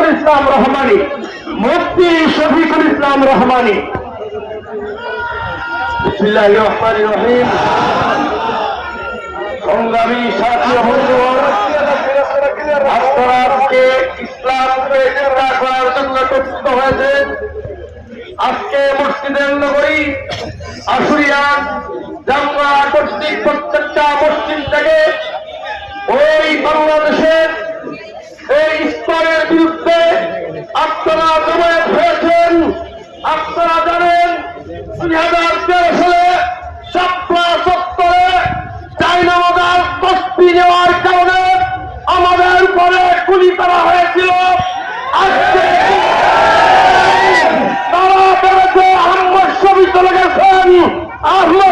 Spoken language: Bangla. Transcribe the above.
শফিকুল ইসলাম রহমানী, মুফতি শফিকুল ইসলাম রহমানী। বিসমিল্লাহির রাহমানির রহিম। সংগ্রামী সাথী বন্ধুগণ, আপনারা আজকে ইসলামকে চিন্তা করার জন্য একত্রিত হয়েছেন। আজকে মসজিদের নগরী আশুলিয়া জামরা কর্তৃক প্রত্যেকটা মসজিদ থেকে ওই বাংলাদেশের এই ইসলামের বিরুদ্ধে আপনারা জমায়েত হয়েছেন। আপনারা জানেন 2013 সালে শাপলা চত্বরে চাইনামাদার বস্তি নেওয়ার কারণে আমাদের উপরে গুলি করা হয়েছিল। আজকে তারা বেড়েছে আহমদ শফি চলে গেছেন, আহমদ